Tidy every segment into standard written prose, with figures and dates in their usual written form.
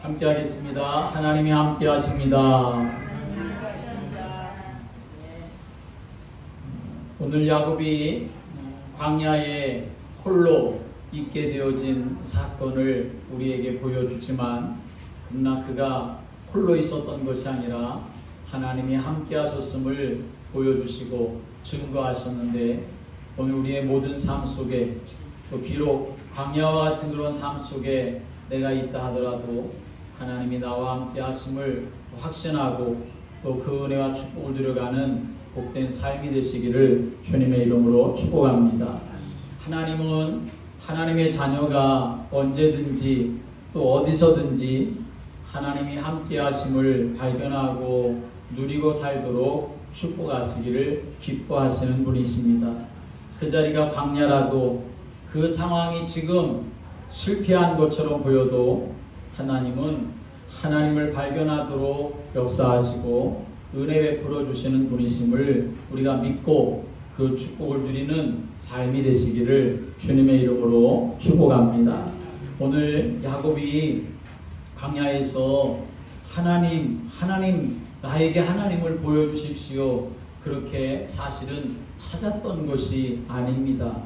함께 하겠습니다. 하나님이 함께 하십니다. 오늘 야곱이 광야에 홀로 있게 되어진 사건을 우리에게 보여주지만, 그러나 그가 홀로 있었던 것이 아니라 하나님이 함께 하셨음을 보여주시고 증거하셨는데, 오늘 우리의 모든 삶 속에, 또 비록 광야와 같은 그런 삶 속에 내가 있다 하더라도 하나님이 나와 함께 하심을 확신하고 또 그 은혜와 축복을 누려가는 복된 삶이 되시기를 주님의 이름으로 축복합니다. 하나님은 하나님의 자녀가 언제든지 또 어디서든지 하나님이 함께 하심을 발견하고 누리고 살도록 축복하시기를 기뻐하시는 분이십니다. 그 자리가 광야라도, 그 상황이 지금 실패한 것처럼 보여도 하나님은 하나님을 발견하도록 역사하시고 은혜 베풀어 주시는 분이심을 우리가 믿고 그 축복을 누리는 삶이 되시기를 주님의 이름으로 축복합니다. 오늘 야곱이 광야에서 하나님 나에게 하나님을 보여주십시오, 그렇게 사실은 찾았던 것이 아닙니다.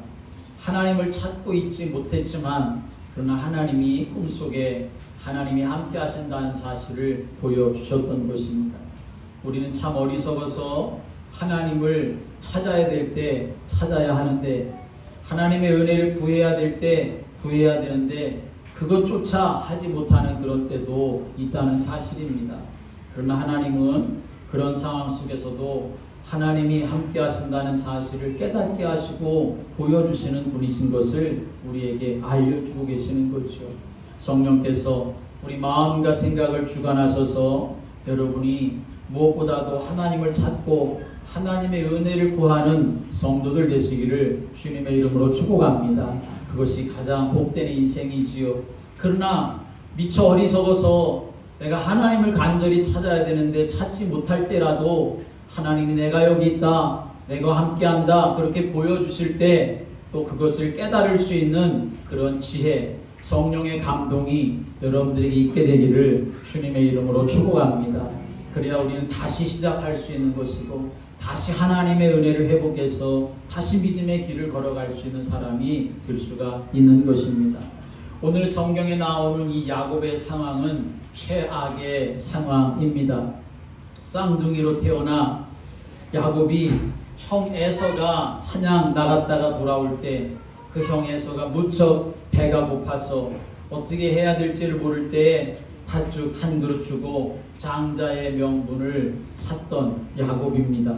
하나님을 찾고 있지 못했지만, 그러나 하나님이 꿈속에 하나님이 함께 하신다는 사실을 보여주셨던 것입니다. 우리는 참 어리석어서 하나님을 찾아야 될 때 찾아야 하는데, 하나님의 은혜를 구해야 될 때 구해야 되는데 그것조차 하지 못하는 그런 때도 있다는 사실입니다. 그러나 하나님은 그런 상황 속에서도 하나님이 함께 하신다는 사실을 깨닫게 하시고 보여주시는 분이신 것을 우리에게 알려주고 계시는 거죠. 성령께서 우리 마음과 생각을 주관하셔서 여러분이 무엇보다도 하나님을 찾고 하나님의 은혜를 구하는 성도들 되시기를 주님의 이름으로 축복합니다. 그것이 가장 복된 인생이지요. 그러나 미처 어리석어서 내가 하나님을 간절히 찾아야 되는데 찾지 못할 때라도 하나님이 내가 여기 있다, 내가 함께한다, 그렇게 보여주실 때 또 그것을 깨달을 수 있는 그런 지혜, 성령의 감동이 여러분들에게 있게 되기를 주님의 이름으로 축복합니다. 그래야 우리는 다시 시작할 수 있는 것이고, 다시 하나님의 은혜를 회복해서 다시 믿음의 길을 걸어갈 수 있는 사람이 될 수가 있는 것입니다. 오늘 성경에 나오는 이 야곱의 상황은 최악의 상황입니다. 쌍둥이로 태어나 야곱이 형 에서가 사냥 나갔다가 돌아올 때 그 형 에서가 무척 배가 고파서 어떻게 해야 될지를 모를 때 팥죽 한 그릇 주고 장자의 명분을 샀던 야곱입니다.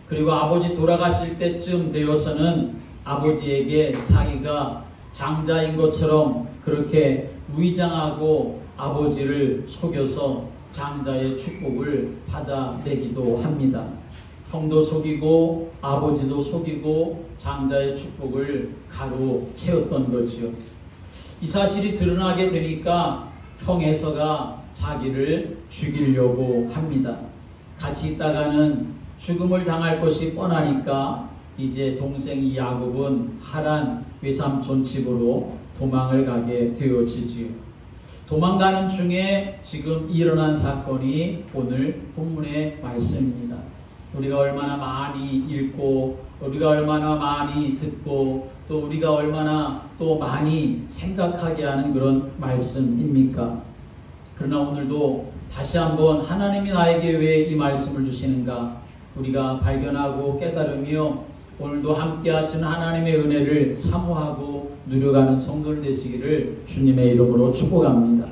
그리고 아버지 돌아가실 때쯤 되어서는 아버지에게 자기가 장자인 것처럼 그렇게 위장하고 아버지를 속여서 장자의 축복을 받아내기도 합니다. 형도 속이고 아버지도 속이고 장자의 축복을 가로채웠던 거죠. 이 사실이 드러나게 되니까 형 에서가 자기를 죽이려고 합니다. 같이 있다가는 죽음을 당할 것이 뻔하니까 이제 동생 야곱은 하란 외삼촌 집으로 도망을 가게 되어지지요. 도망가는 중에 지금 일어난 사건이 오늘 본문의 말씀입니다. 우리가 얼마나 많이 읽고, 우리가 얼마나 많이 듣고, 또 우리가 얼마나 또 많이 생각하게 하는 그런 말씀입니까? 그러나 오늘도 다시 한번 하나님이 나에게 왜 이 말씀을 주시는가 우리가 발견하고 깨달으며 오늘도 함께 하시는 하나님의 은혜를 사모하고 누려가는 성도들 되시기를 주님의 이름으로 축복합니다.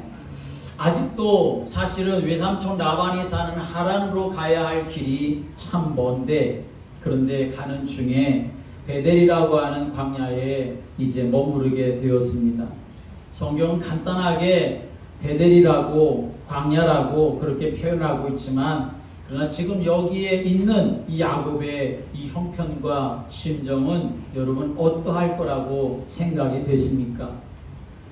아직도 사실은 외삼촌 라반이 사는 하란으로 가야 할 길이 참 먼데, 그런데 가는 중에 베델이라고 하는 광야에 이제 머무르게 되었습니다. 성경은 간단하게 베델이라고 광야라고 그렇게 표현하고 있지만, 그러나 지금 여기에 있는 이 야곱의 이 형편과 심정은 여러분 어떠할 거라고 생각이 되십니까?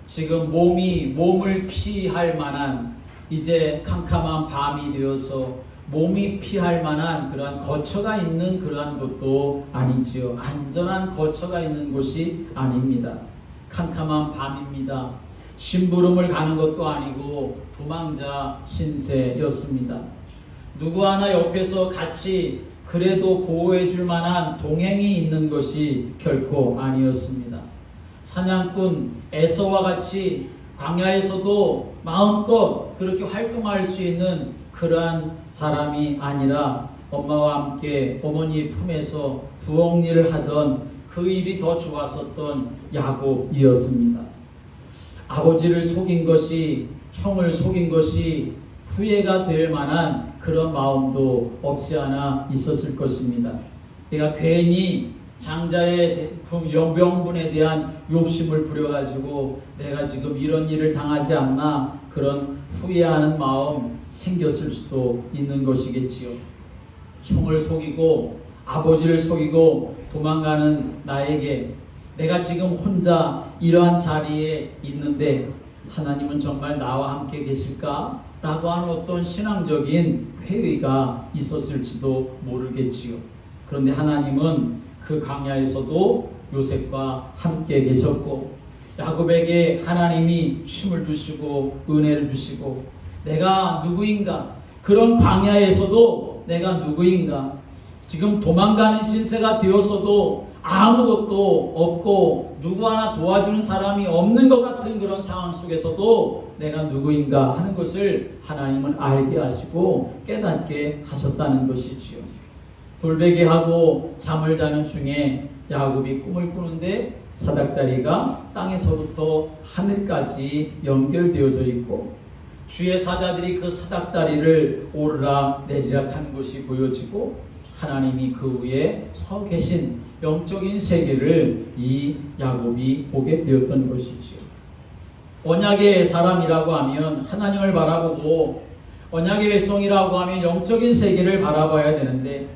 지금 몸을 피할 만한, 이제 캄캄한 밤이 되어서 몸이 피할 만한 그러한 거처가 있는 그러한 곳도 아니지요. 안전한 거처가 있는 곳이 아닙니다. 캄캄한 밤입니다. 심부름을 가는 것도 아니고 도망자 신세였습니다. 누구 하나 옆에서 같이 그래도 보호해 줄 만한 동행이 있는 것이 결코 아니었습니다. 사냥꾼 에서와 같이 광야에서도 마음껏 그렇게 활동할 수 있는 그러한 사람이 아니라 엄마와 함께 어머니 품에서 부엌일을 하던 그 일이 더 좋았었던 야곱이었습니다. 아버지를 속인 것이, 형을 속인 것이 후회가 될 만한 그런 마음도 없지 않아 있었을 것입니다. 내가 괜히 장자의 명분에 대한 욕심을 부려가지고 내가 지금 이런 일을 당하지 않나 그런 후회하는 마음 생겼을 수도 있는 것이겠지요. 형을 속이고 아버지를 속이고 도망가는 나에게 내가 지금 혼자 이러한 자리에 있는데 하나님은 정말 나와 함께 계실까? 라고 하는 어떤 신앙적인 회의가 있었을지도 모르겠지요. 그런데 하나님은 그 광야에서도 요셉과 함께 계셨고 야곱에게 하나님이 쉼을 주시고 은혜를 주시고 내가 누구인가? 그런 광야에서도 내가 누구인가? 지금 도망가는 신세가 되었어도 아무것도 없고 누구 하나 도와주는 사람이 없는 것 같은 그런 상황 속에서도 내가 누구인가 하는 것을 하나님은 알게 하시고 깨닫게 하셨다는 것이지요. 돌베개하고 잠을 자는 중에 야곱이 꿈을 꾸는데 사닥다리가 땅에서부터 하늘까지 연결되어져 있고 주의 사자들이 그 사닥다리를 오르락 내리락 하는 것이 보여지고 하나님이 그 위에 서 계신 영적인 세계를 이 야곱이 보게 되었던 것이지요. 언약의 사람이라고 하면 하나님을 바라보고 언약의 백성이라고 하면 영적인 세계를 바라봐야 되는데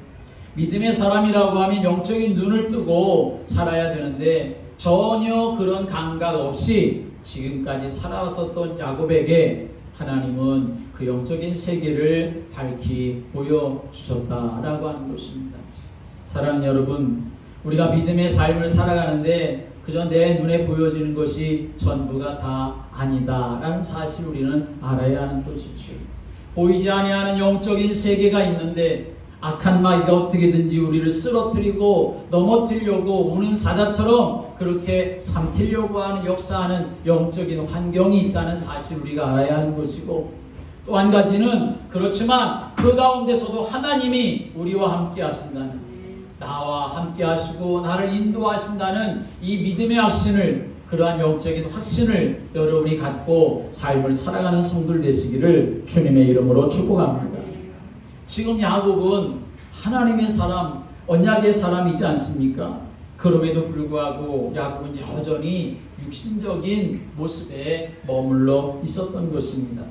믿음의 사람이라고 하면 영적인 눈을 뜨고 살아야 되는데 전혀 그런 감각 없이 지금까지 살아왔었던 야곱에게 하나님은 그 영적인 세계를 밝히 보여주셨다라고 하는 것입니다. 사랑하는 여러분, 우리가 믿음의 삶을 살아가는데 그저 내 눈에 보여지는 것이 전부가 다 아니다라는 사실 우리는 알아야 하는 것이죠. 보이지 아니하는 영적인 세계가 있는데 악한 마귀가 어떻게든지 우리를 쓰러뜨리고 넘어뜨리려고 우는 사자처럼 그렇게 삼키려고 하는 역사하는 영적인 환경이 있다는 사실 우리가 알아야 하는 것이고 또 한 가지는 그렇지만 그 가운데서도 하나님이 우리와 함께 하신다는 나와 함께 하시고 나를 인도하신다는 이 믿음의 확신을 그러한 영적인 확신을 여러분이 갖고 삶을 살아가는 성도들 되시기를 주님의 이름으로 축복합니다. 지금 야곱은 하나님의 사람, 언약의 사람이지 않습니까? 그럼에도 불구하고 야곱은 여전히 육신적인 모습에 머물러 있었던 것입니다.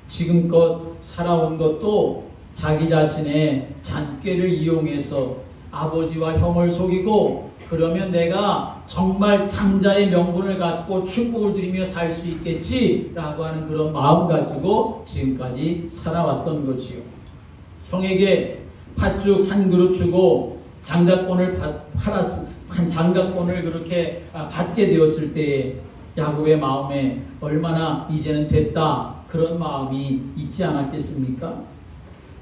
지금껏 살아온 것도 자기 자신의 잔꾀를 이용해서 아버지와 형을 속이고 그러면 내가 정말 장자의 명분을 갖고 축복을 드리며 살 수 있겠지라고 하는 그런 마음 가지고 지금까지 살아왔던 거지요. 형에게 팥죽 한 그릇 주고 장자권을 장자권을 그렇게 받게 되었을 때에 야곱의 마음에 얼마나 이제는 됐다 그런 마음이 있지 않았겠습니까?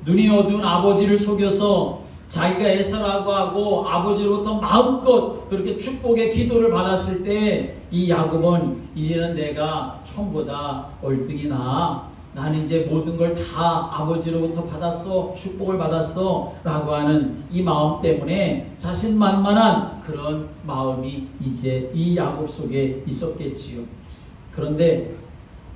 눈이 어두운 아버지를 속여서 자기가 에서라고 하고 아버지로부터 마음껏 그렇게 축복의 기도를 받았을 때 이 야곱은 이제는 내가 형보다 얼등이 나아 나는 이제 모든 걸 다 아버지로부터 받았어 축복을 받았어 라고 하는 이 마음 때문에 자신만만한 그런 마음이 이제 이 야곱 속에 있었겠지요. 그런데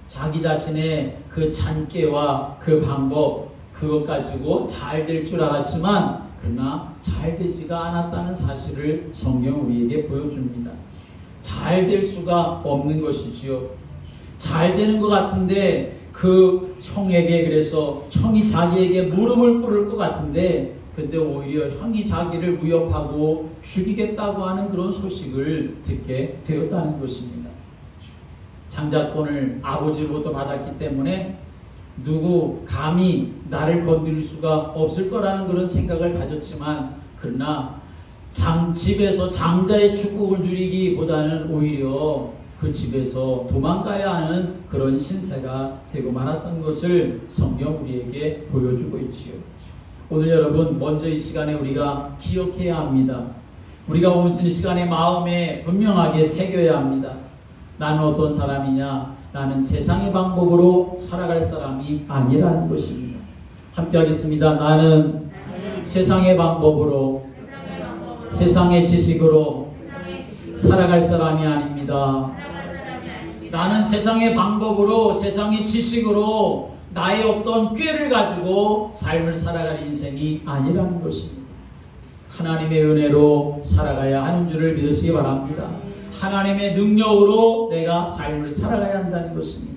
자기 자신의 그 잔꾀와 그 방법 그것 가지고 잘 될 줄 알았지만 그러나 잘 되지가 않았다는 사실을 성경 우리에게 보여줍니다. 잘 될 수가 없는 것이지요. 잘 되는 것 같은데 그 형에게 그래서 형이 자기에게 무릎을 꿇을 것 같은데 근데 오히려 형이 자기를 위협하고 죽이겠다고 하는 그런 소식을 듣게 되었다는 것입니다. 장자권을 아버지로부터 받았기 때문에 누구 감히 나를 건드릴 수가 없을 거라는 그런 생각을 가졌지만 그러나 집에서 장자의 축복을 누리기보다는 오히려 그 집에서 도망가야 하는 그런 신세가 되고 말았던 것을 성경 우리에게 보여주고 있지요. 오늘 여러분, 먼저 이 시간에 우리가 기억해야 합니다. 우리가 오늘 이 시간에 마음에 분명하게 새겨야 합니다. 나는 어떤 사람이냐? 나는 세상의 방법으로 살아갈 사람이 아니라는 것입니다. 함께 하겠습니다. 나는 세상의 방법으로, 세상의 지식으로 살아갈 사람이 아닙니다. 나는 세상의 방법으로, 세상의 지식으로 나의 어떤 꾀를 가지고 삶을 살아갈 인생이 아니라는 것입니다. 하나님의 은혜로 살아가야 하는 줄을 믿으시기 바랍니다. 하나님의 능력으로 내가 삶을 살아가야 한다는 것입니다.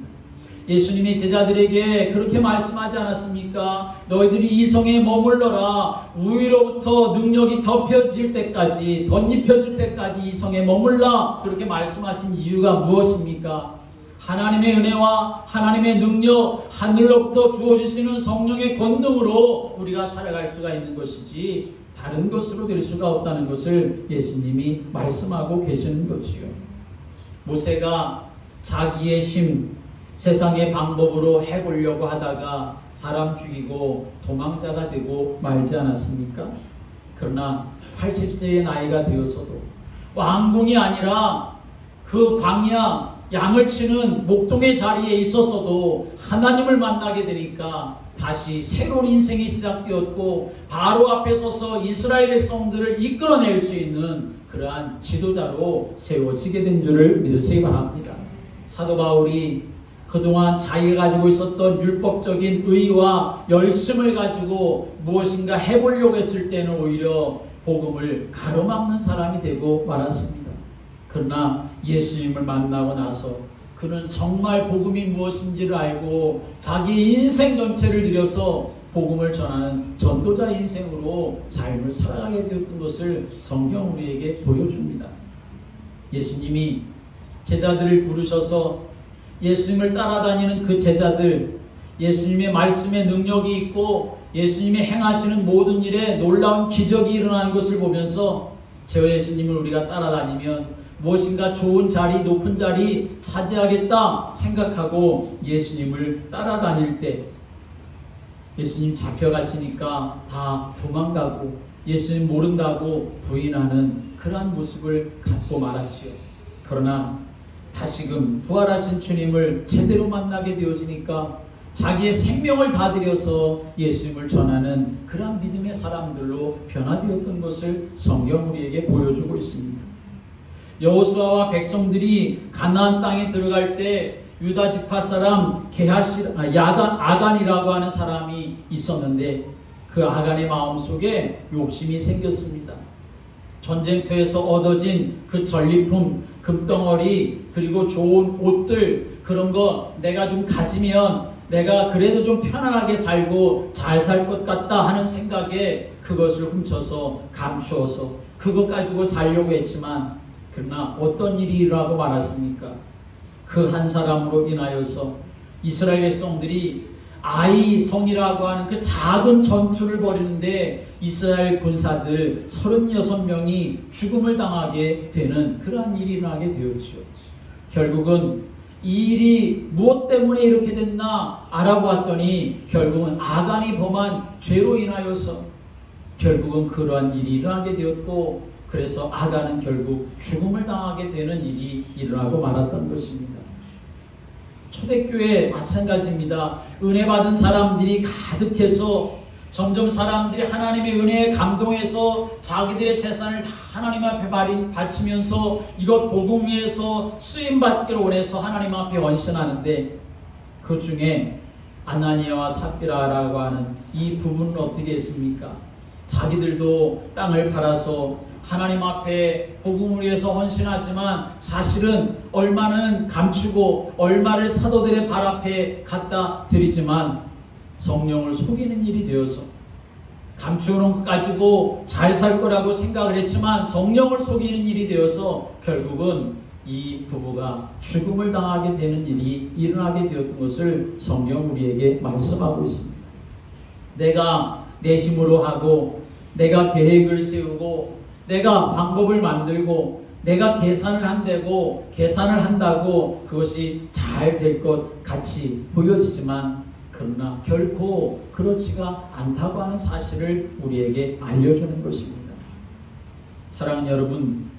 예수님이 제자들에게 그렇게 말씀하지 않았습니까? 너희들이 이 성에 머물러라. 위로부터 능력이 덮여질 때까지, 덧입혀질 때까지 이 성에 머물라. 그렇게 말씀하신 이유가 무엇입니까? 하나님의 은혜와 하나님의 능력, 하늘로부터 주어지시는 성령의 권능으로 우리가 살아갈 수가 있는 것이지 다른 것으로 될 수가 없다는 것을 예수님이 말씀하고 계시는 것이요. 모세가 자기의 힘, 세상의 방법으로 해보려고 하다가 사람 죽이고 도망자가 되고 말지 않았습니까? 그러나 80세의 나이가 되어서도 왕궁이 아니라 그 광야 양을 치는 목동의 자리에 있었어도 하나님을 만나게 되니까 다시 새로운 인생이 시작되었고 바로 앞에 서서 이스라엘 백성들을 이끌어낼 수 있는 그러한 지도자로 세워지게 된 줄을 믿으시기 바랍니다. 사도 바울이 그동안 자기가 가지고 있었던 율법적인 의와 열심을 가지고 무엇인가 해보려고 했을 때는 오히려 복음을 가로막는 사람이 되고 말았습니다. 그러나 예수님을 만나고 나서 그는 정말 복음이 무엇인지를 알고 자기 인생 전체를 들여서 복음을 전하는 전도자 인생으로 삶을 살아가게 되었던 것을 성경 우리에게 보여줍니다. 예수님이 제자들을 부르셔서 예수님을 따라다니는 그 제자들, 예수님의 말씀에 능력이 있고 예수님이 행하시는 모든 일에 놀라운 기적이 일어나는 것을 보면서 저 예수님을 우리가 따라다니면 무엇인가 좋은 자리, 높은 자리 차지하겠다 생각하고 예수님을 따라다닐 때 예수님 잡혀가시니까 다 도망가고 예수님 모른다고 부인하는 그러한 모습을 갖고 말았지요. 그러나 다시금 부활하신 주님을 제대로 만나게 되어지니까 자기의 생명을 다 들여서 예수님을 전하는 그러한 믿음의 사람들로 변화되었던 것을 성경 우리에게 보여주고 있습니다. 여호수아와 백성들이 가나안 땅에 들어갈 때 유다 지파 사람 아간이라고 하는 사람이 있었는데 그 아간의 마음속에 욕심이 생겼습니다. 전쟁터에서 얻어진 그 전리품, 금덩어리, 그리고 좋은 옷들, 그런 거 내가 좀 가지면 내가 그래도 좀 편안하게 살고 잘 살 것 같다 하는 생각에 그것을 훔쳐서 감추어서 그것 가지고 살려고 했지만 그러나 어떤 일이 일어나고 말았습니까? 그 한 사람으로 인하여서 이스라엘 백성들이 아이 성이라고 하는 그 작은 전투를 벌이는데 이스라엘 군사들 36명이 죽음을 당하게 되는 그러한 일이 일어나게 되었죠. 결국은 이 일이 무엇 때문에 이렇게 됐나 알아보았더니 결국은 아간이 범한 죄로 인하여서 결국은 그러한 일이 일어나게 되었고 그래서 아간은 결국 죽음을 당하게 되는 일이 일어나고 말았던 것입니다. 초대교회 마찬가지입니다. 은혜 받은 사람들이 가득해서 점점 사람들이 하나님의 은혜에 감동해서 자기들의 재산을 다 하나님 앞에 바치면서 이것 복음 위해서 쓰임받기를 원해서 하나님 앞에 헌신하는데 그 중에 아나니아와 삽비라라고 하는 이 부부는 어떻게 했습니까? 자기들도 땅을 팔아서 하나님 앞에 복음을 위해서 헌신하지만 사실은 얼마는 감추고 얼마를 사도들의 발 앞에 갖다 드리지만 성령을 속이는 일이 되어서 감추어놓은 것 가지고 잘 살 거라고 생각을 했지만 성령을 속이는 일이 되어서 결국은 이 부부가 죽음을 당하게 되는 일이 일어나게 되었던 것을 성령 우리에게 말씀하고 있습니다. 내가 내 힘으로 하고 내가 계획을 세우고 내가 방법을 만들고 내가 계산을 한다고 그것이 잘 될 것 같이 보여지지만 그러나 결코 그렇지가 않다고 하는 사실을 우리에게 알려주는 것입니다. 사랑하는 여러분,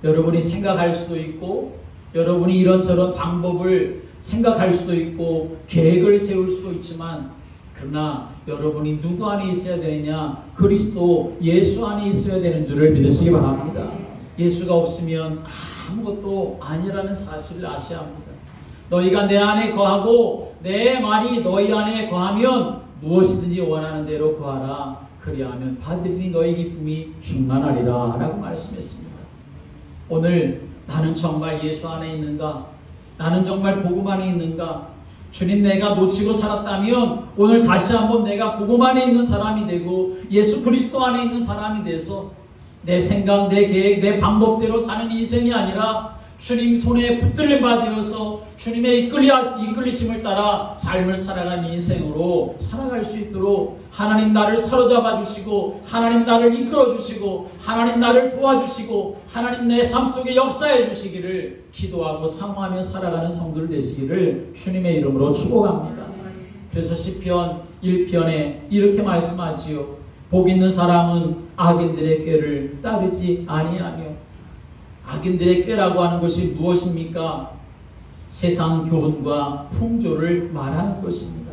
여러분이 생각할 수도 있고 여러분이 이런저런 방법을 생각할 수도 있고 계획을 세울 수도 있지만 그러나 여러분이 누구 안에 있어야 되느냐? 그리스도 예수 안에 있어야 되는 줄을 믿으시기 바랍니다. 예수가 없으면 아무것도 아니라는 사실을 아셔야 합니다. 너희가 내 안에 거하고 내 말이 너희 안에 거하면 무엇이든지 원하는 대로 구하라. 그리하면 받으리니 너희 기쁨이 충만하리라 라고 말씀했습니다. 오늘 나는 정말 예수 안에 있는가? 나는 정말 복음 안에 있는가? 주님, 내가 놓치고 살았다면 오늘 다시 한번 내가 복음 안에 있는 사람이 되고 예수 그리스도 안에 있는 사람이 돼서 내 생각, 내 계획, 내 방법대로 사는 인생이 아니라 주님 손에 붙들림 받으어서 주님의 이끌리심을 따라 삶을 살아가는 인생으로 살아갈 수 있도록 하나님 나를 사로잡아 주시고 하나님 나를 이끌어 주시고 하나님 나를 도와주시고 하나님 내 삶 속에 역사해 주시기를 기도하고 사모하며 살아가는 성도들 되시기를 주님의 이름으로 축복합니다. 그래서 시편 1편에 이렇게 말씀하지요. 복 있는 사람은 악인들의 꾀를 따르지 아니하며. 악인들의 꾀라고 하는 것이 무엇입니까? 세상 교훈과 풍조를 말하는 것입니다.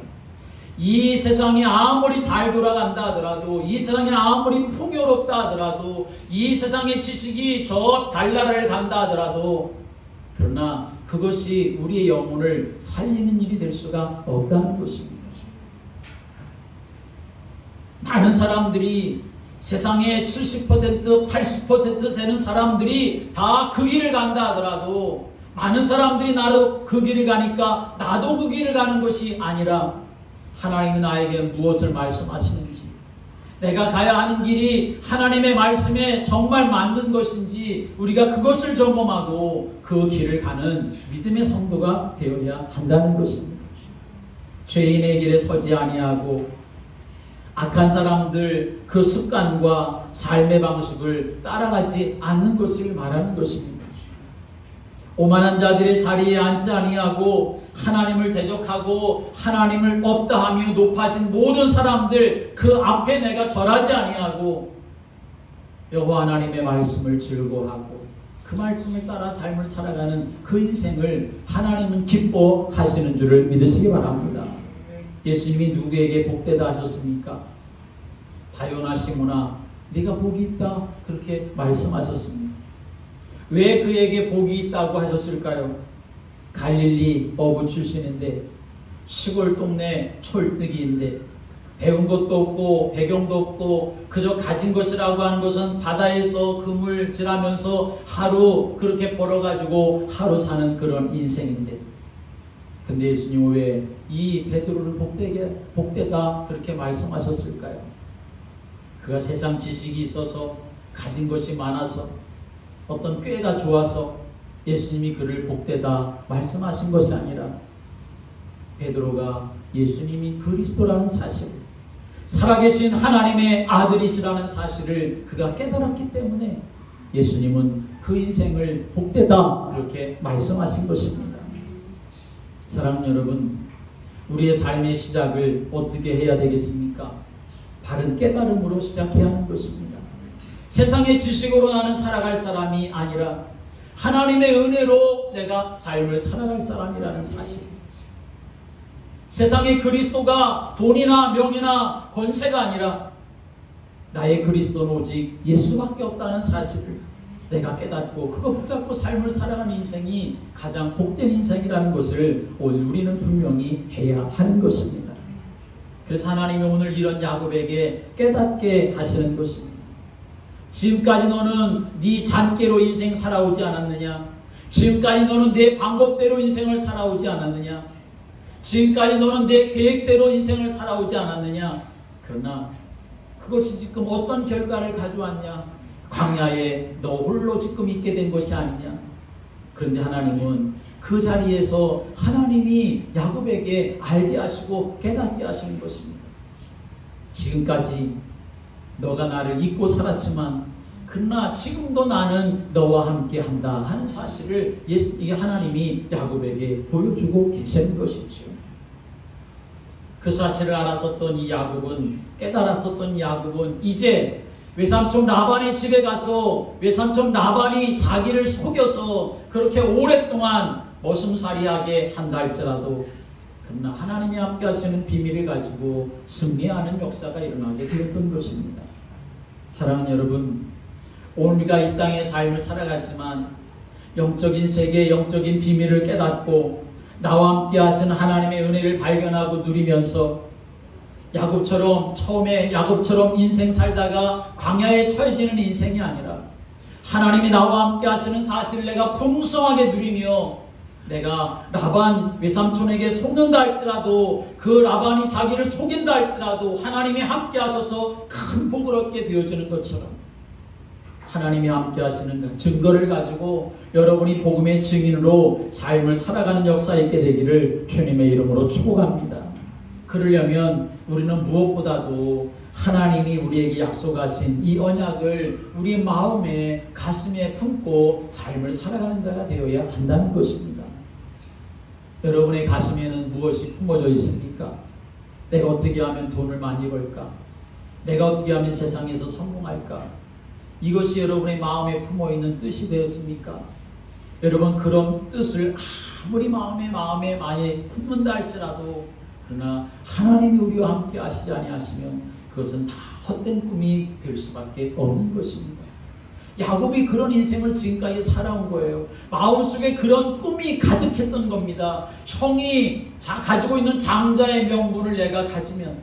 이 세상이 아무리 잘 돌아간다 하더라도, 이 세상이 아무리 풍요롭다 하더라도, 이 세상의 지식이 저 달나라를 간다 하더라도, 그러나 그것이 우리의 영혼을 살리는 일이 될 수가 없다는 것입니다. 많은 사람들이 세상의 70%, 80% 되는 사람들이 다 그 길을 간다 하더라도 많은 사람들이 나도 그 길을 가니까 나도 그 길을 가는 것이 아니라 하나님이 나에게 무엇을 말씀하시는지, 내가 가야 하는 길이 하나님의 말씀에 정말 맞는 것인지 우리가 그것을 점검하고 그 길을 가는 믿음의 성도가 되어야 한다는 것입니다. 죄인의 길에 서지 아니하고 악한 사람들 그 습관과 삶의 방식을 따라가지 않는 것을 말하는 것입니다. 오만한 자들의 자리에 앉지 아니하고 하나님을 대적하고 하나님을 없다 하며 높아진 모든 사람들 그 앞에 내가 절하지 아니하고 여호와 하나님의 말씀을 즐거워하고 그 말씀을 따라 삶을 살아가는 그 인생을 하나님은 기뻐하시는 줄을 믿으시기 바랍니다. 예수님이 누구에게 복되다 하셨습니까? 다요나 시몬아, 네가 복이 있다 그렇게 말씀하셨습니다. 왜 그에게 복이 있다고 하셨을까요? 갈릴리 어부 출신인데 시골 동네 촐뜨기인데 배운 것도 없고 배경도 없고 그저 가진 것이라고 하는 것은 바다에서 그물질하면서 하루 그렇게 벌어가지고 하루 사는 그런 인생인데, 근데 예수님은 왜 이 베드로를 복되다 그렇게 말씀하셨을까요? 그가 세상 지식이 있어서 가진 것이 많아서 어떤 꾀가 좋아서 예수님이 그를 복되다 말씀하신 것이 아니라 베드로가 예수님이 그리스도라는 사실, 살아계신 하나님의 아들이시라는 사실을 그가 깨달았기 때문에 예수님은 그 인생을 복되다 그렇게 말씀하신 것입니다. 사랑하는 여러분, 우리의 삶의 시작을 어떻게 해야 되겠습니까? 바른 깨달음으로 시작해야 하는 것입니다. 세상의 지식으로 나는 살아갈 사람이 아니라 하나님의 은혜로 내가 삶을 살아갈 사람이라는 사실, 세상의 그리스도가 돈이나 명예나 권세가 아니라 나의 그리스도는 오직 예수밖에 없다는 사실을 내가 깨닫고 그거 붙잡고 삶을 살아가는 인생이 가장 복된 인생이라는 것을 오늘 우리는 분명히 해야 하는 것입니다. 그래서 하나님이 오늘 이런 야곱에게 깨닫게 하시는 것입니다. 지금까지 너는 네 잔꾀로 인생 살아오지 않았느냐? 지금까지 너는 내 방법대로 인생을 살아오지 않았느냐? 지금까지 너는 내 계획대로 인생을 살아오지 않았느냐? 그러나 그것이 지금 어떤 결과를 가져왔냐? 광야에 너 홀로 지금 있게 된 것이 아니냐? 그런데 하나님은 그 자리에서 하나님이 야곱에게 알게 하시고 깨닫게 하시는 것입니다. 지금까지 너가 나를 잊고 살았지만 그러나 지금도 나는 너와 함께 한다 하는 사실을 이게 하나님이 야곱에게 보여주고 계시는 것이죠. 그 사실을 알았었던 이 야곱은, 깨달았었던 야곱은 이제 외삼촌 라반의 집에 가서 외삼촌 라반이 자기를 속여서 그렇게 오랫동안 머슴살이하게 한다 할지라도 그러나 하나님이 함께 하시는 비밀을 가지고 승리하는 역사가 일어나게 되었던 것입니다. 사랑하는 여러분, 오늘 우리가 이 땅의 삶을 살아가지만 영적인 세계의 영적인 비밀을 깨닫고 나와 함께 하시는 하나님의 은혜를 발견하고 누리면서 처음에 야곱처럼 인생 살다가 광야에 처해지는 인생이 아니라 하나님이 나와 함께 하시는 사실을 내가 풍성하게 누리며 내가 라반 외삼촌에게 속는다 할지라도 그 라반이 자기를 속인다 할지라도 하나님이 함께 하셔서 큰 복을 얻게 되어지는 것처럼 하나님이 함께 하시는 증거를 가지고 여러분이 복음의 증인으로 삶을 살아가는 역사 있게 되기를 주님의 이름으로 축복합니다. 그러려면 우리는 무엇보다도 하나님이 우리에게 약속하신 이 언약을 우리의 마음에 가슴에 품고 삶을 살아가는 자가 되어야 한다는 것입니다. 여러분의 가슴에는 무엇이 품어져 있습니까? 내가 어떻게 하면 돈을 많이 벌까? 내가 어떻게 하면 세상에서 성공할까? 이것이 여러분의 마음에 품어있는 뜻이 되었습니까? 여러분, 그런 뜻을 아무리 마음에 많이 품는다 할지라도 그러나 하나님이 우리와 함께 하시지 아니하시면 그것은 다 헛된 꿈이 될 수밖에 없는 것입니다. 야곱이 그런 인생을 지금까지 살아온 거예요. 마음속에 그런 꿈이 가득했던 겁니다. 형이 가지고 있는 장자의 명분을 내가 가지면,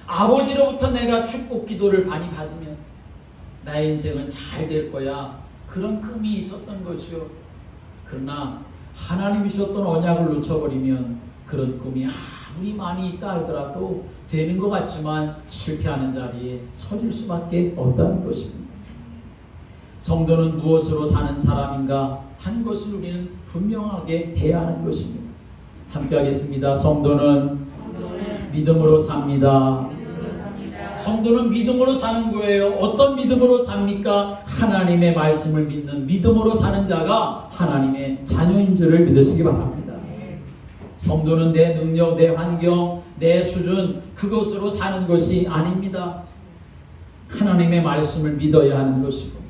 아버지로부터 내가 축복 기도를 많이 받으면 나의 인생은 잘 될 거야. 그런 꿈이 있었던 거죠. 그러나 하나님이 주셨던 언약을 놓쳐버리면 그런 꿈이 아무리 많이 있다 하더라도 되는 것 같지만 실패하는 자리에 서질 수밖에 없다는 것입니다. 성도는 무엇으로 사는 사람인가 하는 것을 우리는 분명하게 해야 하는 것입니다. 함께 하겠습니다. 성도는 믿음으로 삽니다. 성도는 믿음으로 사는 거예요. 어떤 믿음으로 삽니까? 하나님의 말씀을 믿는 믿음으로 사는 자가 하나님의 자녀인 줄을 믿으시기 바랍니다. 성도는 내 능력, 내 환경, 내 수준 그것으로 사는 것이 아닙니다. 하나님의 말씀을 믿어야 하는 것이고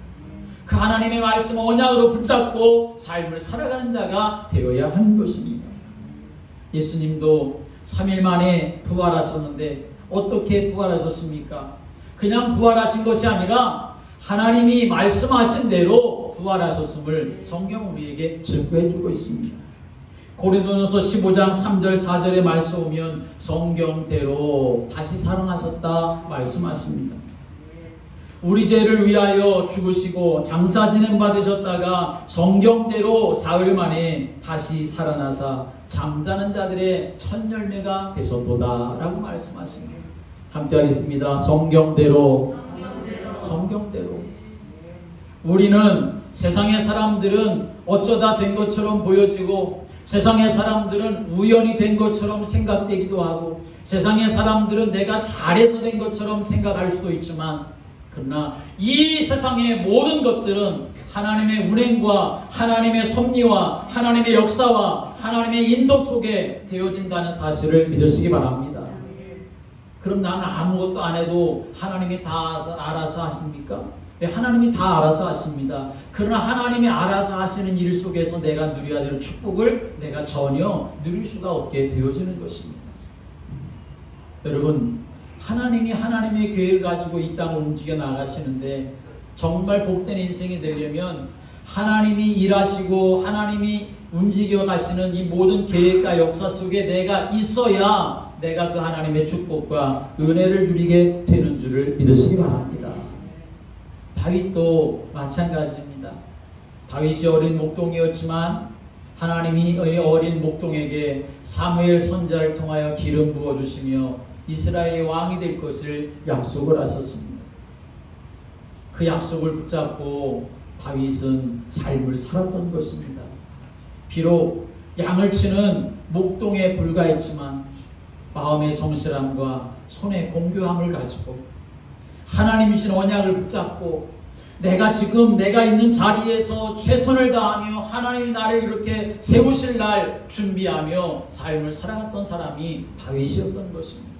그 하나님의 말씀을 언약으로 붙잡고 삶을 살아가는 자가 되어야 하는 것입니다. 예수님도 3일 만에 부활하셨는데 어떻게 부활하셨습니까? 그냥 부활하신 것이 아니라 하나님이 말씀하신 대로 부활하셨음을 성경 우리에게 증거해주고 있습니다. 고린도전서 15장 3절 4절의 말씀 오면 성경대로 다시 살아나셨다 말씀하십니다. 우리 죄를 위하여 죽으시고 장사 지냄 받으셨다가 성경대로 사흘 만에 다시 살아나사 잠자는 자들의 첫 열매가 되셨도다 라고 말씀하십니다. 함께 하겠습니다. 성경대로. 우리는 세상의 사람들은 어쩌다 된 것처럼 보여지고 세상의 사람들은 우연히 된 것처럼 생각되기도 하고 세상의 사람들은 내가 잘해서 된 것처럼 생각할 수도 있지만 그러나 이 세상의 모든 것들은 하나님의 운행과 하나님의 섭리와 하나님의 역사와 하나님의 인도 속에 되어진다는 사실을 믿으시기 바랍니다. 그럼 나는 아무것도 안 해도 하나님이 다 알아서 하십니까? 네, 하나님이 다 알아서 하십니다. 그러나 하나님이 알아서 하시는 일 속에서 내가 누려야 될 축복을 내가 전혀 누릴 수가 없게 되어지는 것입니다. 여러분, 하나님이 하나님의 계획을 가지고 이 땅을 움직여 나가시는데 정말 복된 인생이 되려면 하나님이 일하시고 하나님이 움직여 가시는 이 모든 계획과 역사 속에 내가 있어야 내가 그 하나님의 축복과 은혜를 누리게 되는 줄을 믿으시기 바랍니다. 다윗도 마찬가지입니다. 다윗이 어린 목동이었지만 하나님이 어린 목동에게 사무엘 선지자를 통하여 기름 부어주시며 이스라엘의 왕이 될 것을 약속을 하셨습니다. 그 약속을 붙잡고 다윗은 삶을 살았던 것입니다. 비록 양을 치는 목동에 불과했지만 마음의 성실함과 손의 공교함을 가지고 하나님이신 언약을 붙잡고 내가 지금 내가 있는 자리에서 최선을 다하며 하나님이 나를 이렇게 세우실 날 준비하며 삶을 살아갔던 사람이 다윗이었던 것입니다.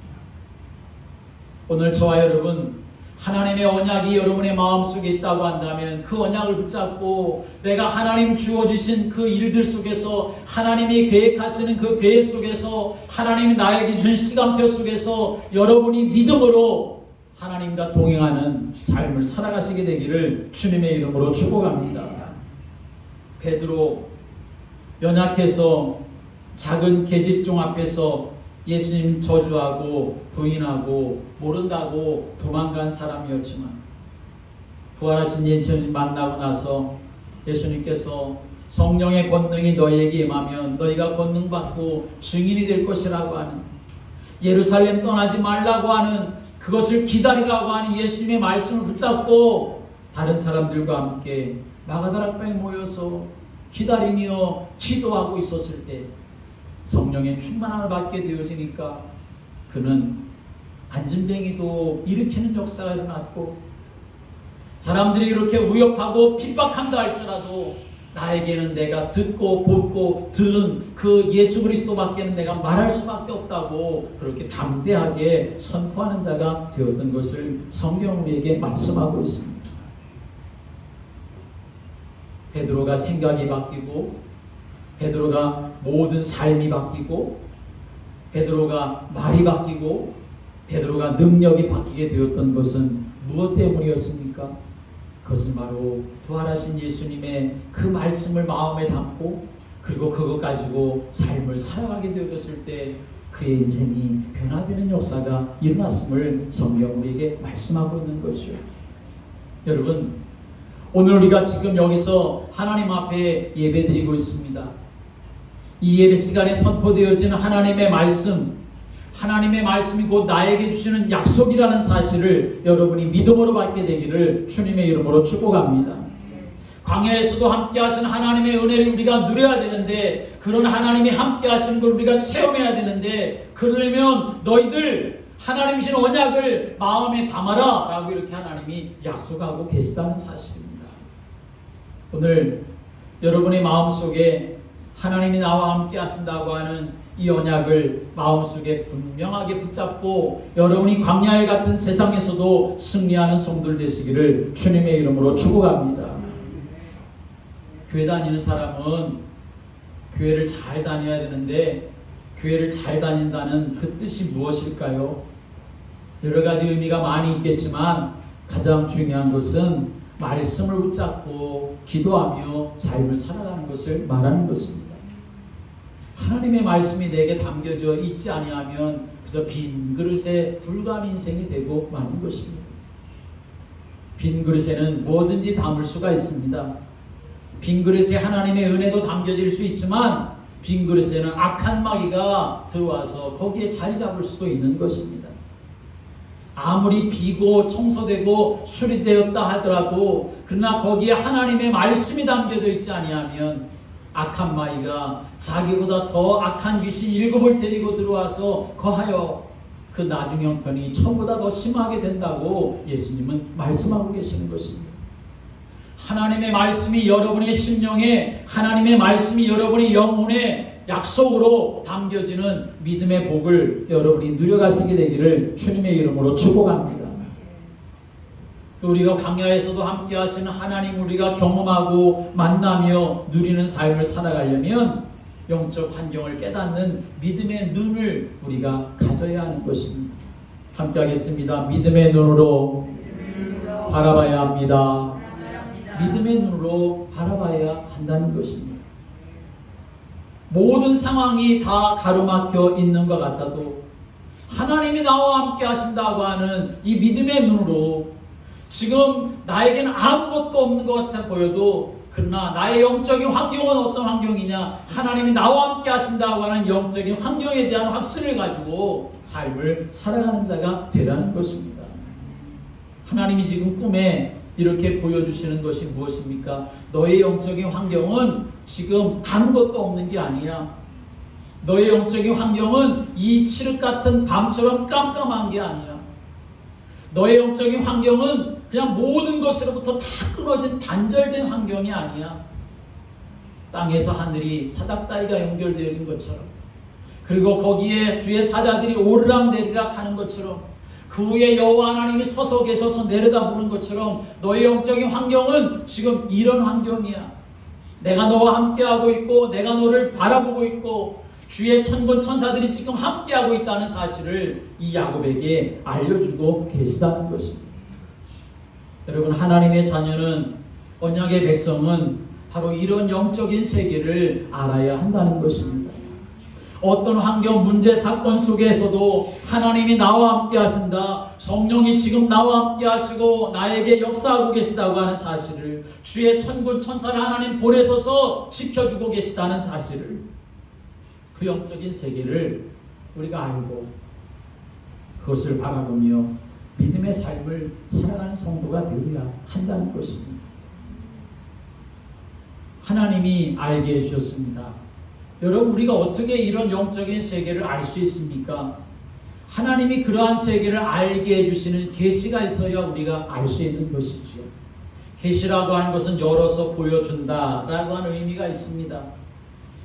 오늘 저와 여러분, 하나님의 언약이 여러분의 마음속에 있다고 한다면 그 언약을 붙잡고 내가 하나님 주어주신 그 일들 속에서, 하나님이 계획하시는 그 계획 속에서, 하나님이 나에게 주신 시간표 속에서 여러분이 믿음으로 하나님과 동행하는 삶을 살아가시게 되기를 주님의 이름으로 축복합니다. 베드로 연약해서 작은 계집종 앞에서 예수님 저주하고 부인하고 모른다고 도망간 사람이었지만, 부활하신 예수님 만나고 나서 예수님께서 성령의 권능이 너희에게 임하면 너희가 권능받고 증인이 될 것이라고 하는, 예루살렘 떠나지 말라고 하는, 그것을 기다리라고 하는 예수님의 말씀을 붙잡고 다른 사람들과 함께 마가다락방에 모여서 기다리며 기도하고 있었을 때 성령의 충만함을 받게 되어지니까 그는 안진뱅이도 일으키는 역사가 일어났고, 사람들이 이렇게 우욕하고 핍박한다 할지라도 나에게는 내가 듣고 보고 들은 그 예수 그리스도밖에는 내가 말할 수밖에 없다고 그렇게 담대하게 선포하는 자가 되었던 것을 성경 우리에게 말씀하고 있습니다. 베드로가 생각이 바뀌고, 베드로가 모든 삶이 바뀌고, 베드로가 말이 바뀌고, 베드로가 능력이 바뀌게 되었던 것은 무엇 때문이었습니까? 그것은 바로 부활하신 예수님의 그 말씀을 마음에 담고, 그리고 그것 가지고 삶을 살아가게 되어졌을 때 그의 인생이 변화되는 역사가 일어났음을 성경 우리에게 말씀하고 있는 것이요. 여러분, 오늘 우리가 지금 여기서 하나님 앞에 예배드리고 있습니다. 이 예배 시간에 선포되어지는 하나님의 말씀, 하나님의 말씀이 곧 나에게 주시는 약속이라는 사실을 여러분이 믿음으로 받게 되기를 주님의 이름으로 축복합니다. 광야에서도 함께 하신 하나님의 은혜를 우리가 누려야 되는데, 그런 하나님이 함께 하시는 걸 우리가 체험해야 되는데, 그러려면 너희들 하나님이신 언약을 마음에 담아라 라고 이렇게 하나님이 약속하고 계시다는 사실입니다. 오늘 여러분의 마음속에 하나님이 나와 함께 하신다고 하는 이 언약을 마음속에 분명하게 붙잡고 여러분이 광야에 같은 세상에서도 승리하는 성도들 되시기를 주님의 이름으로 축복합니다. 교회 다니는 사람은 교회를 잘 다녀야 되는데, 교회를 잘 다닌다는 그 뜻이 무엇일까요? 여러 가지 의미가 많이 있겠지만 가장 중요한 것은 말씀을 붙잡고 기도하며 삶을 살아가는 것을 말하는 것입니다. 하나님의 말씀이 내게 담겨져 있지 아니하면 그저 빈 그릇에 불과한 인생이 되고 마는 것입니다. 빈 그릇에는 뭐든지 담을 수가 있습니다. 빈 그릇에 하나님의 은혜도 담겨질 수 있지만 빈 그릇에는 악한 마귀가 들어와서 거기에 자리 잡을 수도 있는 것입니다. 아무리 비고 청소되고 수리되었다 하더라도 그러나 거기에 하나님의 말씀이 담겨져 있지 아니하면 악한 마귀가 자기보다 더 악한 귀신 7을 데리고 들어와서 거하여 그 나중 형편이 처음보다 더 심하게 된다고 예수님은 말씀하고 계시는 것입니다. 하나님의 말씀이 여러분의 심령에, 하나님의 말씀이 여러분의 영혼에 약속으로 담겨지는 믿음의 복을 여러분이 누려가시게 되기를 주님의 이름으로 축복합니다. 또 우리가 광야에서도 함께 하시는 하나님 우리가 경험하고 만나며 누리는 삶을 살아가려면 영적 환경을 깨닫는 믿음의 눈을 우리가 가져야 하는 것입니다. 함께 하겠습니다. 믿음의 눈으로 바라봐야 합니다. 믿음의 눈으로 바라봐야 한다는 것입니다. 모든 상황이 다 가로막혀 있는 것 같아도 하나님이 나와 함께 하신다고 하는 이 믿음의 눈으로, 지금 나에게는 아무것도 없는 것 같아 보여도 그러나 나의 영적인 환경은 어떤 환경이냐, 하나님이 나와 함께 하신다고 하는 영적인 환경에 대한 확신을 가지고 삶을 살아가는 자가 되라는 것입니다. 하나님이 지금 꿈에 이렇게 보여주시는 것이 무엇입니까? 너의 영적인 환경은 지금 아무것도 없는 게 아니야. 너의 영적인 환경은 이 칠흑 같은 밤처럼 깜깜한 게 아니야. 너의 영적인 환경은 그냥 모든 것으로부터 다 끊어진 단절된 환경이 아니야. 땅에서 하늘이 사닥다리가 연결되어진 것처럼, 그리고 거기에 주의 사자들이 오르락내리락 하는 것처럼, 그 위에 여호와 하나님이 서서 계셔서 내려다보는 것처럼 너의 영적인 환경은 지금 이런 환경이야. 내가 너와 함께하고 있고 내가 너를 바라보고 있고 주의 천군 천사들이 지금 함께하고 있다는 사실을 이 야곱에게 알려주고 계시다는 것입니다. 여러분, 하나님의 자녀는, 언약의 백성은 바로 이런 영적인 세계를 알아야 한다는 것입니다. 어떤 환경, 문제, 사건 속에서도 하나님이 나와 함께 하신다, 성령이 지금 나와 함께 하시고 나에게 역사하고 계시다고 하는 사실을, 주의 천군 천사를 하나님 보내셔서 지켜주고 계시다는 사실을, 그 영적인 세계를 우리가 알고 그것을 바라보며 믿음의 삶을 살아가는 성도가 되어야 한다는 것입니다. 하나님이 알게 해주셨습니다. 여러분, 우리가 어떻게 이런 영적인 세계를 알 수 있습니까? 하나님이 그러한 세계를 알게 해주시는 계시가 있어야 우리가 알 수 있는 것이죠. 계시라고 하는 것은 열어서 보여준다라고 하는 의미가 있습니다.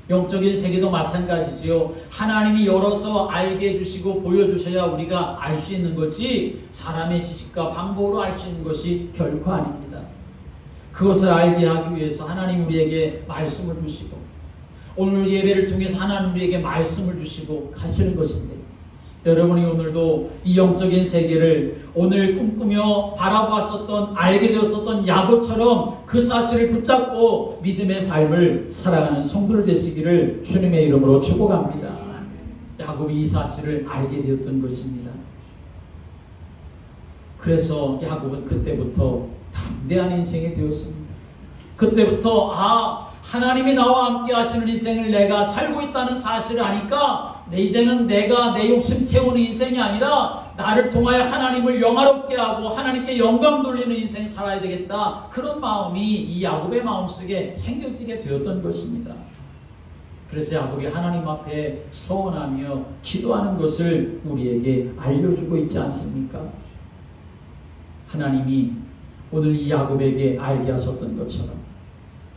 영적인 세계도 마찬가지지요. 하나님이 열어서 알게 해주시고 보여주셔야 우리가 알 수 있는 거지, 사람의 지식과 방법으로 알 수 있는 것이 결코 아닙니다. 그것을 알게 하기 위해서 하나님 우리에게 말씀을 주시고, 오늘 예배를 통해서 하나님 우리에게 말씀을 주시고 가시는 것인데, 여러분이 오늘도 이 영적인 세계를 오늘 꿈꾸며 바라보았었던, 알게 되었었던 야곱처럼 그 사실을 붙잡고 믿음의 삶을 살아가는 성도들 되시기를 주님의 이름으로 축복합니다. 야곱이 이 사실을 알게 되었던 것입니다. 그래서 야곱은 그때부터 담대한 인생이 되었습니다. 그때부터 하나님이 나와 함께 하시는 인생을 내가 살고 있다는 사실을 아니까 이제는 내가 내 욕심 채우는 인생이 아니라 나를 통하여 하나님을 영화롭게 하고 하나님께 영광 돌리는 인생 살아야 되겠다, 그런 마음이 이 야곱의 마음속에 생겨지게 되었던 것입니다. 그래서 야곱이 하나님 앞에 서원하며 기도하는 것을 우리에게 알려주고 있지 않습니까? 하나님이 오늘 이 야곱에게 알게 하셨던 것처럼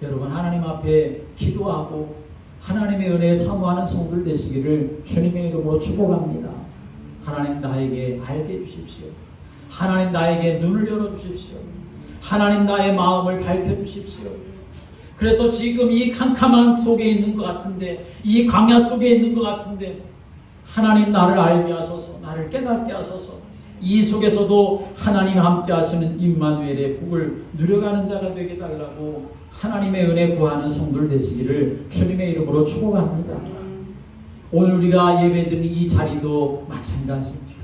여러분, 하나님 앞에 기도하고 하나님의 은혜에 사모하는 성도들 되시기를 주님의 이름으로 축복합니다. 하나님, 나에게 알게 해주십시오. 하나님, 나에게 눈을 열어주십시오. 하나님, 나의 마음을 밝혀주십시오. 그래서 지금 이 캄캄한 속에 있는 것 같은데, 이 광야 속에 있는 것 같은데, 하나님, 나를 알게 하소서, 나를 깨닫게 하소서. 이 속에서도 하나님 함께 하시는 임마누엘의 복을 누려가는 자가 되게 달라고 하나님의 은혜 구하는 성도들 되시기를 주님의 이름으로 축복합니다. 오늘 우리가 예배드리는 이 자리도 마찬가지입니다.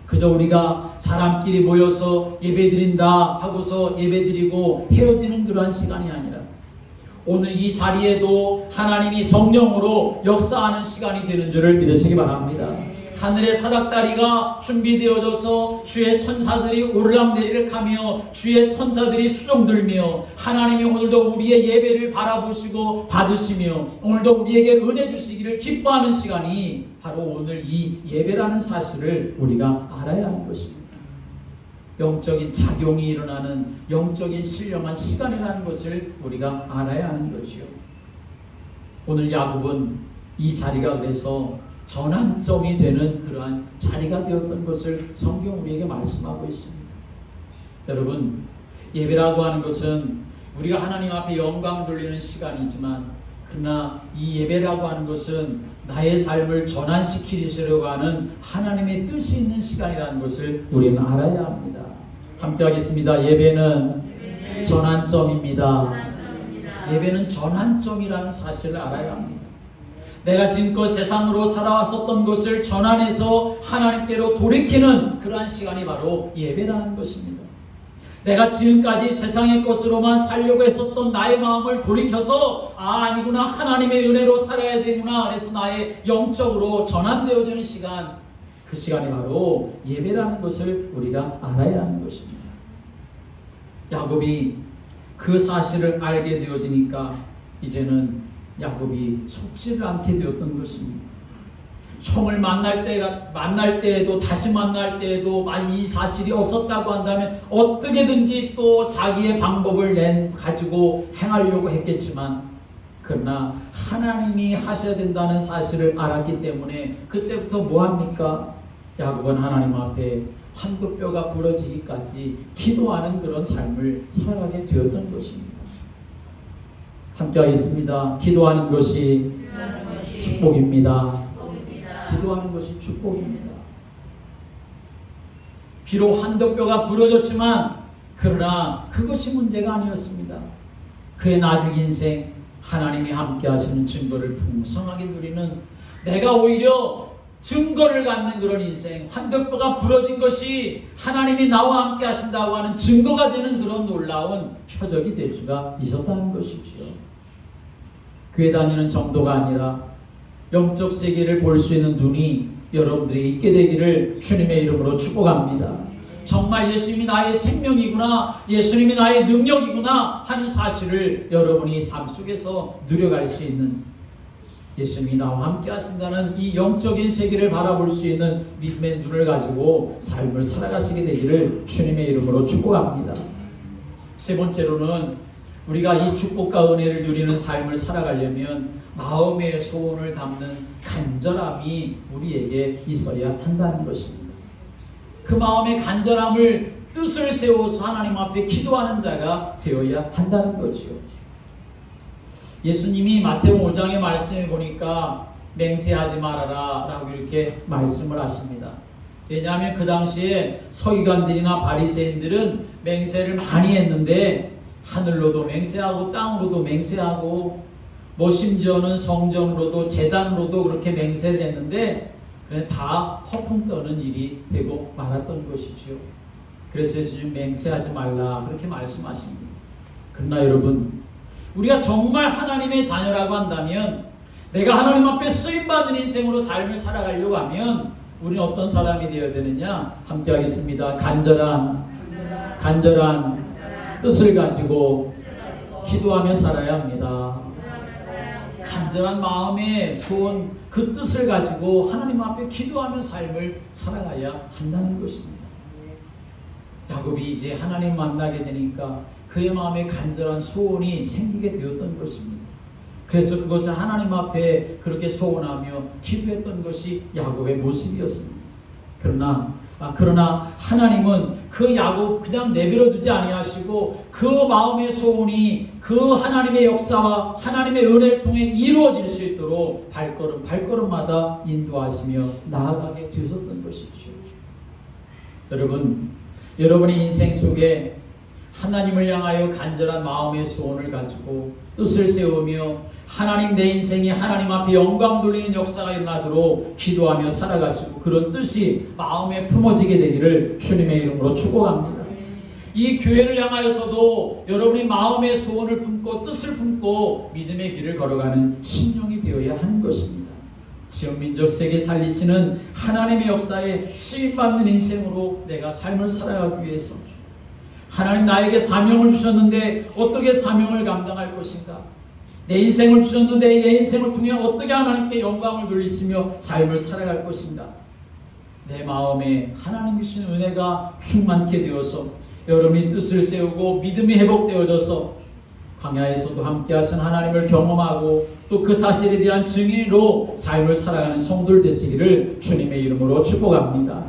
그저 우리가 사람끼리 모여서 예배드린다 하고서 예배드리고 헤어지는 그러한 시간이 아니라 오늘 이 자리에도 하나님이 성령으로 역사하는 시간이 되는 줄을 믿으시기 바랍니다. 하늘의 사닥다리가 준비되어져서 주의 천사들이 오르락내리락 하며 주의 천사들이 수종들며 하나님이 오늘도 우리의 예배를 바라보시고 받으시며 오늘도 우리에게 은혜 주시기를 기뻐하는 시간이 바로 오늘 이 예배라는 사실을 우리가 알아야 하는 것입니다. 영적인 작용이 일어나는 영적인 신령한 시간이라는 것을 우리가 알아야 하는 것이요. 오늘 야곱은 이 자리가 그래서 전환점이 되는 그러한 자리가 되었던 것을 성경 우리에게 말씀하고 있습니다. 여러분, 예배라고 하는 것은 우리가 하나님 앞에 영광 돌리는 시간이지만, 그러나 이 예배라고 하는 것은 나의 삶을 전환시키시려고 하는 하나님의 뜻이 있는 시간이라는 것을 우리는 알아야 합니다. 함께 하겠습니다. 예배는 전환점입니다. 예배는 전환점이라는 사실을 알아야 합니다. 내가 지금껏 세상으로 살아왔었던 것을 전환해서 하나님께로 돌이키는 그러한 시간이 바로 예배라는 것입니다. 내가 지금까지 세상의 것으로만 살려고 했었던 나의 마음을 돌이켜서 아니구나, 하나님의 은혜로 살아야 되구나, 그래서 나의 영적으로 전환되어지는 시간, 그 시간이 바로 예배라는 것을 우리가 알아야 하는 것입니다. 야곱이 그 사실을 알게 되어지니까 이제는 야곱이 속지를 않게 되었던 것입니다. 형을 만날 때에도 다시 만날 때에도 이 사실이 없었다고 한다면 어떻게든지 또 자기의 방법을 가지고 행하려고 했겠지만, 그러나 하나님이 하셔야 된다는 사실을 알았기 때문에 그때부터 뭐합니까? 야곱은 하나님 앞에 환도뼈가 부러지기까지 기도하는 그런 삶을 살아가게 되었던 것입니다. 함께 하겠습니다. 기도하는 것이 축복입니다. 기도하는 것이 축복입니다. 비록 환도뼈가 부러졌지만 그러나 그것이 문제가 아니었습니다. 그의 나중 인생 하나님이 함께 하시는 증거를 풍성하게 누리는, 내가 오히려 증거를 갖는 그런 인생, 환도뼈가 부러진 것이 하나님이 나와 함께 하신다고 하는 증거가 되는 그런 놀라운 표적이 될 수가 있었다는 것이지요. 교회 다니는 정도가 아니라 영적 세계를 볼 수 있는 눈이 여러분들이 있게 되기를 주님의 이름으로 축복합니다. 정말 예수님이 나의 생명이구나, 예수님이 나의 능력이구나 하는 사실을 여러분이 삶 속에서 누려갈 수 있는, 예수님이 나와 함께 하신다는 이 영적인 세계를 바라볼 수 있는 믿음의 눈을 가지고 삶을 살아가시게 되기를 주님의 이름으로 축복합니다. 세 번째로는 우리가 이 축복과 은혜를 누리는 삶을 살아가려면 마음의 소원을 담는 간절함이 우리에게 있어야 한다는 것입니다. 그 마음의 간절함을, 뜻을 세워서 하나님 앞에 기도하는 자가 되어야 한다는 거지요. 예수님이 마태복음 5장의 말씀에 보니까 맹세하지 말아라 라고 이렇게 말씀을 하십니다. 왜냐하면 그 당시에 서기관들이나 바리새인들은 맹세를 많이 했는데, 하늘로도 맹세하고 땅으로도 맹세하고 심지어는 성전으로도 제단으로도 그렇게 맹세를 했는데 다 허풍 떠는 일이 되고 말았던 것이지요. 그래서 예수님 맹세하지 말라 그렇게 말씀하십니다. 그러나 여러분, 우리가 정말 하나님의 자녀라고 한다면, 내가 하나님 앞에 쓰임받는 인생으로 삶을 살아가려고 하면 우리는 어떤 사람이 되어야 되느냐? 함께 하겠습니다. 간절한 뜻을 가지고 기도하며 살아야 합니다. 간절한 마음의 소원, 그 뜻을 가지고 하나님 앞에 기도하며 삶을 살아가야 한다는 것입니다. 야곱이 이제 하나님 만나게 되니까 그의 마음에 간절한 소원이 생기게 되었던 것입니다. 그래서 그것을 하나님 앞에 그렇게 소원하며 기도했던 것이 야곱의 모습이었습니다. 그러나 하나님은 그 야곱 그냥 내버려 두지 아니하시고 그 마음의 소원이 그 하나님의 역사와 하나님의 은혜를 통해 이루어질 수 있도록 발걸음마다 인도하시며 나아가게 되셨던 것이죠. 여러분의 인생 속에 하나님을 향하여 간절한 마음의 소원을 가지고 뜻을 세우며 하나님, 내 인생이 하나님 앞에 영광 돌리는 역사가 일어나도록 기도하며 살아가시고 그런 뜻이 마음에 품어지게 되기를 주님의 이름으로 축복합니다. 이 교회를 향하여서도 여러분이 마음의 소원을 품고 뜻을 품고 믿음의 길을 걸어가는 심령이 되어야 하는 것입니다. 지역 민족 세계 살리시는 하나님의 역사에 쓰임받는 인생으로 내가 삶을 살아가기 위해서 하나님 나에게 사명을 주셨는데 어떻게 사명을 감당할 것인가? 내 인생을 주셨는데 내 인생을 통해 어떻게 하나님께 영광을 돌리시며 삶을 살아갈 것인가? 내 마음에 하나님이 주신 은혜가 충만케 되어서 여러분이 뜻을 세우고 믿음이 회복되어져서 광야에서도 함께 하신 하나님을 경험하고 또 그 사실에 대한 증인으로 삶을 살아가는 성도들 되시기를 주님의 이름으로 축복합니다.